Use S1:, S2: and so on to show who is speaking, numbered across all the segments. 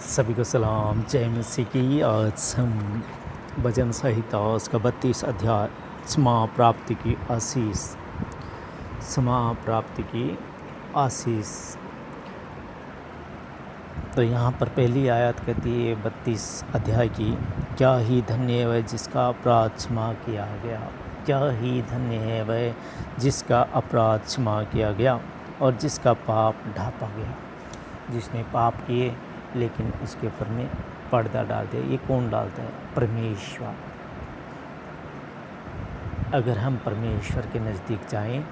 S1: सभी को सलाम। जय मसीह की। आज हम भजन संहिता उसका 32 अध्याय क्षमा प्राप्ति की आशीष, क्षमा प्राप्ति की आशीष। तो यहाँ पर पहली आयत कहती है 32 अध्याय की, क्या ही धन्य है वह जिसका अपराध क्षमा किया गया। क्या ही धन्य है वह जिसका अपराध क्षमा किया गया और जिसका पाप ढांपा गया। जिसने पाप किए लेकिन उसके ऊपर में पर्दा डाल दिया। ये कौन डालता है? परमेश्वर। अगर हम परमेश्वर के नज़दीक जाएं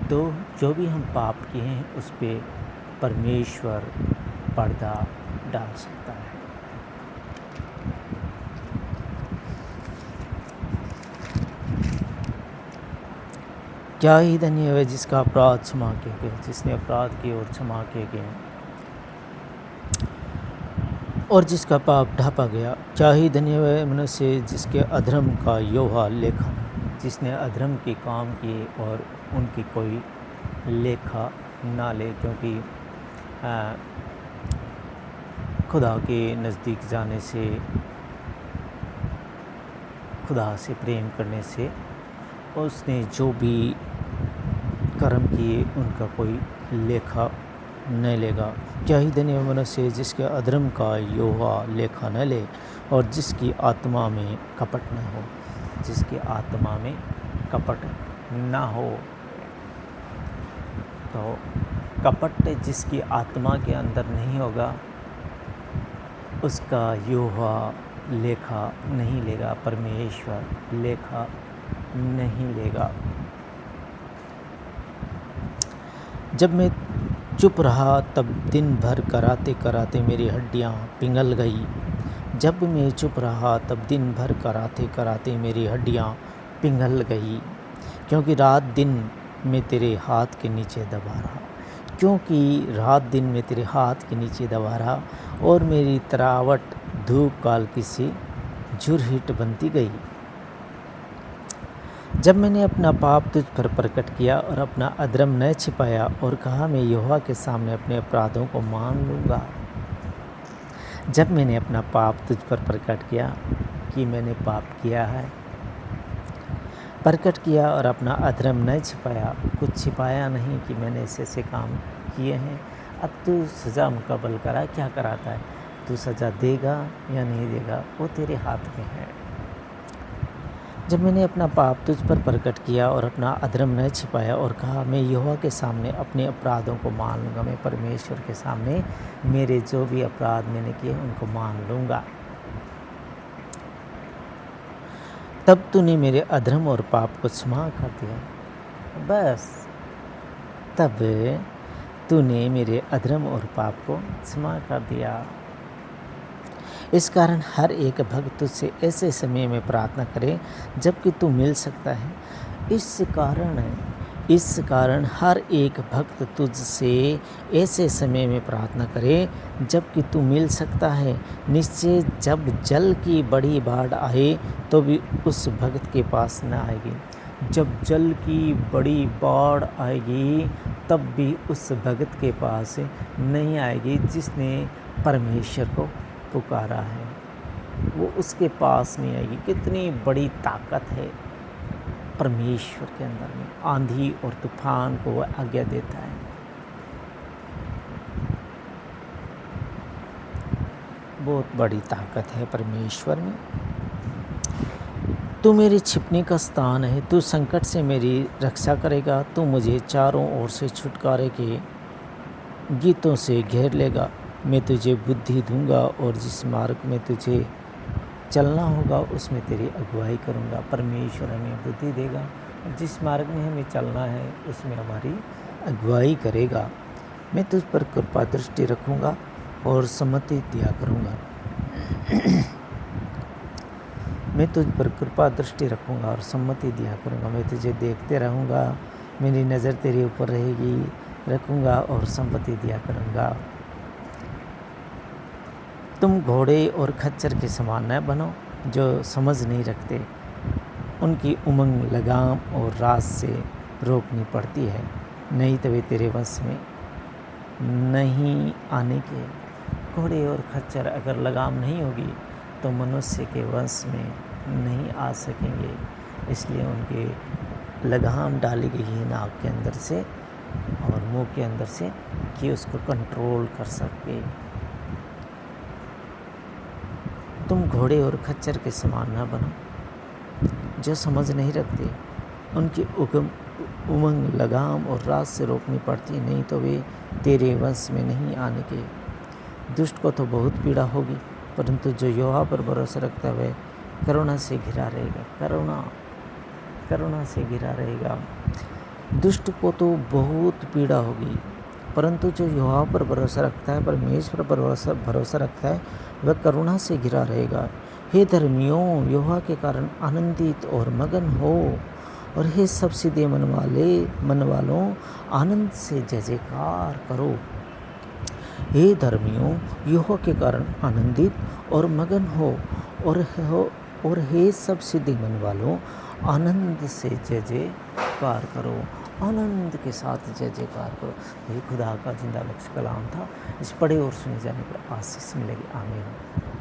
S1: तो जो भी हम पाप किए हैं उस पर परमेश्वर पर्दा डाल सकता है। क्या ही धन्य है जिसका अपराध क्षमा किया गया, जिसने अपराध किए और क्षमा किए गए और जिसका पाप ढांपा गया। क्या ही धन्य है मनुष्य जिसके अधर्म का योहा लेखा, जिसने अधर्म के काम किए और उनकी कोई लेखा ना ले, क्योंकि खुदा के नज़दीक जाने से, खुदा से प्रेम करने से उसने जो भी कर्म किए उनका कोई लेखा न लेगा। क्या ही धन्य मनुष्य जिसके अधर्म का योहा लेखा न ले और जिसकी आत्मा में कपट न हो, जिसकी आत्मा में कपट ना हो। तो कपट जिसकी आत्मा के अंदर नहीं होगा उसका योहा लेखा नहीं लेगा, परमेश्वर लेखा नहीं लेगा। जब मैं चुप रहा तब दिन भर कराते कराते मेरी हड्डियाँ पिघल गई। जब मैं चुप रहा तब दिन भर कराते कराते मेरी हड्डियाँ पिघल गई, क्योंकि रात दिन मैं तेरे हाथ के नीचे दबा रहा, क्योंकि रात दिन मैं तेरे हाथ के नीचे दबा रहा और मेरी तरावट धूप कालकी से झुरहिट बनती गई। जब मैंने अपना पाप तुझ पर प्रकट किया और अपना अधर्म न छिपाया और कहा मैं यहोवा के सामने अपने अपराधों को मान लूँगा। जब मैंने अपना पाप तुझ पर प्रकट किया कि मैंने पाप किया है, प्रकट किया और अपना अधर्म न छिपाया, कुछ छिपाया नहीं कि मैंने ऐसे काम किए हैं। अब तू सज़ा मुकम्मल करा, क्या कराता है? तू सज़ा देगा या नहीं देगा वो तेरे हाथ में है। जब मैंने अपना पाप तुझ पर प्रकट किया और अपना अधर्म न छिपाया और कहा मैं यहोवा के सामने अपने अपराधों को मान लूँगा, मैं परमेश्वर के सामने मेरे जो भी अपराध मैंने किए उनको मान लूँगा, तब तूने मेरे अधर्म और पाप को क्षमा कर दिया। बस तब तूने मेरे अधर्म और पाप को क्षमा कर दिया। इस कारण हर एक भक्त तुझसे ऐसे समय में प्रार्थना करे जबकि तू मिल सकता है। इस कारण हर एक भक्त तुझसे ऐसे समय में प्रार्थना करे जबकि तू मिल सकता है। निश्चय जब जल की बड़ी बाढ़ आए तो भी उस भक्त के पास न आएगी। जब जल की बड़ी बाढ़ आएगी तब भी उस भक्त के पास नहीं आएगी। जिसने परमेश्वर को पुकारा है वो उसके पास नहीं आएगी। कितनी बड़ी ताकत है परमेश्वर के अंदर में। आंधी और तूफान को वह आज्ञा देता है। बहुत बड़ी ताकत है परमेश्वर में। तू मेरे छिपने का स्थान है, तू संकट से मेरी रक्षा करेगा। तू मुझे चारों ओर से छुटकारे के गीतों से घेर लेगा। मैं तुझे बुद्धि दूंगा और जिस मार्ग में तुझे चलना होगा उसमें तेरी अगुवाई करूंगा। परमेश्वर हमें बुद्धि देगा और जिस मार्ग में हमें चलना है उसमें हमारी अगुवाई करेगा। मैं तुझ पर कृपा दृष्टि रखूंगा और सम्मति दिया करूंगा। मैं तुझ पर कृपा दृष्टि रखूंगा और सम्मति दिया करूंगा। मैं तुझे देखते रहूंगा, मेरी नज़र तेरे ऊपर रहेगी, रखूंगा और सम्मति दिया करूंगा। तुम घोड़े और खच्चर के समान न बनो जो समझ नहीं रखते। उनकी उमंग लगाम और रास से रोकनी पड़ती है, नहीं तो वे तेरे वश में नहीं आने के। घोड़े और खच्चर अगर लगाम नहीं होगी तो मनुष्य के वश में नहीं आ सकेंगे, इसलिए उनके लगाम डाली गई है नाक के अंदर से और मुंह के अंदर से कि उसको कंट्रोल कर सके। तुम घोड़े और खच्चर के समान न बनो जो समझ नहीं रखते, उनकी उमंग लगाम और रात से रोकनी पड़ती, नहीं तो वे तेरे वश में नहीं आने के। दुष्ट को तो बहुत पीड़ा होगी, परंतु जो यहोवा पर भरोसा रखता है वह करुणा से घिरा रहेगा। करुणा से घिरा रहेगा। दुष्ट को तो बहुत पीड़ा होगी, परंतु जो यहोवा पर भरोसा रखता है, परमेश्वर पर भरोसा रखता है, वह करुणा से घिरा रहेगा। हे धर्मियों, यहोवा के कारण आनंदित और मगन हो, और हे सब सीधे मन वालों, आनंद से जय जयकार करो। हे धर्मियों, यहोवा के कारण आनंदित और मगन हो, और हे सब सीधे मन वालों, आनंद से जय जयकार करो। आनंद के साथ जय जयकार करो। ये खुदा का जिंदा बख्श कलाम था। इस पढ़े और सुने जाने पर आशीष मिलेगी। आमीन।